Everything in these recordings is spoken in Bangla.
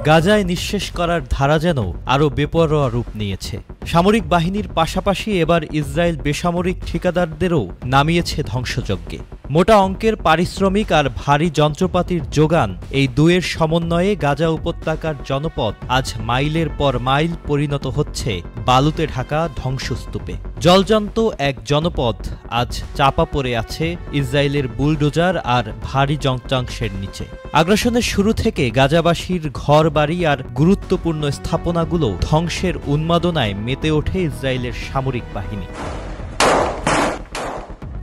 গাজায় নিঃশেষ করার ধারা যেন আরও বেপরোয়া রূপ নিয়েছে। সামরিক বাহিনীর পাশাপাশি এবার ইসরায়েল বেসামরিক ঠিকাদারদেরও নামিয়েছে ধ্বংসযজ্ঞে। মোটা অঙ্কের পারিশ্রমিক আর ভারী যন্ত্রপাতির যোগান, এই দুয়ের সমন্বয়ে গাজা উপত্যকার জনপদ আজ মাইলের পর মাইল পরিণত হচ্ছে বালুতে ঢাকা ধ্বংসস্তূপে। জলজান্ত এক জনপদ আজ চাপা পড়ে আছে ইসরায়েলের বুলডোজার আর ভারী যন্ত্রাংশের নিচে। আগ্রাসনের শুরু থেকে গাজাবাসীর ঘরবাড়ি আর গুরুত্বপূর্ণ স্থাপনাগুলো ধ্বংসের উন্মাদনায় মেতে ওঠে ইসরায়েলের সামরিক বাহিনী।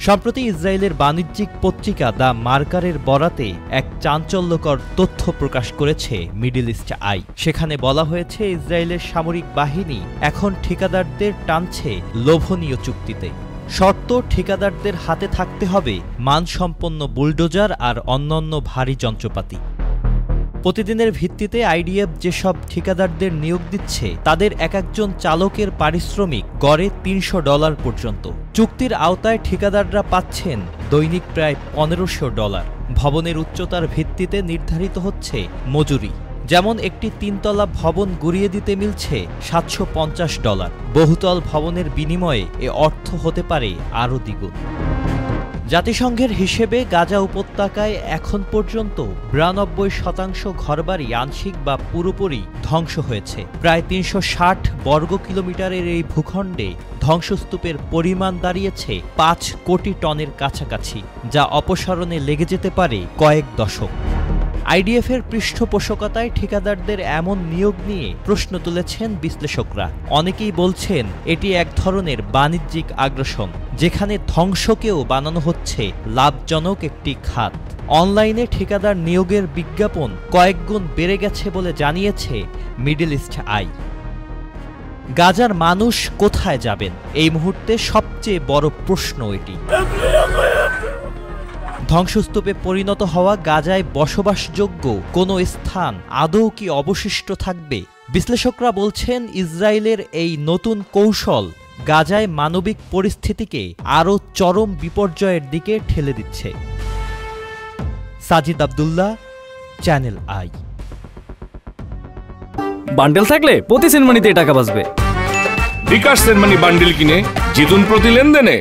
সম্প্রতি ইসরায়েলের বাণিজ্যিক পত্রিকা দ্য মার্কারের বরাতে এক চাঞ্চল্যকর তথ্য প্রকাশ করেছে মিডল ইস্ট আই। সেখানে বলা হয়েছে ইসরায়েলের সামরিক বাহিনী এখন ঠিকাদারদের টানছে লোভনীয় চুক্তিতে। শর্ত, ঠিকাদারদের হাতে থাকতে হবে মানসম্পন্ন বুলডোজার আর অন্যান্য ভারী যন্ত্রপাতি। প্রতিদিনের ভিত্তিতে আইডিএফ যেসব ঠিকাদারদের নিয়োগ দিচ্ছে তাদের একজন চালকের পারিশ্রমিক গড়ে $300 পর্যন্ত। চুক্তির আওতায় ঠিকাদাররা পাচ্ছেন দৈনিক প্রায় $1500। ভবনের উচ্চতার ভিত্তিতে নির্ধারিত হচ্ছে মজুরি। যেমন একটি 3 তলা ভবন গুড়িয়ে দিতে মিলছে $750। বহুতল ভবনের বিনিময়ে এ অর্থ হতে পারে আরও দ্বিগুণ। জাতিসংঘের হিসেবে গাজা উপত্যকায় এখন পর্যন্ত 92% ঘরবাড়ি আংশিক বা পুরোপুরি ধ্বংস হয়েছে। প্রায় 360 বর্গ কিলোমিটারের এই ভূখণ্ডে ধ্বংসস্তূপের পরিমাণ দাঁড়িয়েছে 5 কোটি টনের কাছাকাছি, যা অপসারণে লেগে যেতে পারে কয়েক দশক। আইডিএফের পৃষ্ঠপোষকতায় ঠিকাদারদের এমন নিয়োগ নিয়ে প্রশ্ন তুলেছেন বিশ্লেষকরা। অনেকেই বলছেন এটি এক ধরনের বাণিজ্যিক আগ্রাসন, যেখানে ধ্বংসকেও বানানো হচ্ছে লাভজনক একটি খাত। অনলাইনে ঠিকাদার নিয়োগের বিজ্ঞাপন কয়েকগুণ বেড়ে গেছে বলে জানিয়েছে মিডল ইস্ট আই। গাজার মানুষ কোথায় যাবেন, এই মুহূর্তে সবচেয়ে বড় প্রশ্ন এটি। ধ্বংসস্তূপে পরিণত হওয়া গাজায় বসবাসযোগ্য কোনো স্থান আদৌ কি অবশিষ্ট থাকবে? বিশ্লেষকরা বলছেন ইসরায়েলের এই নতুন কৌশল গাজায় মানবিক পরিস্থিতিকে আরও চরম বিপর্যয়ের দিকে ঠেলে দিচ্ছে। Sajid Abdullah, channel I. Bundle থাকলে প্রতি সেনমানিতে টাকা বাঁচবে। বিকাশ সেনমানি বান্ডেল কিনে জিতুন প্রতি লেনদেনে।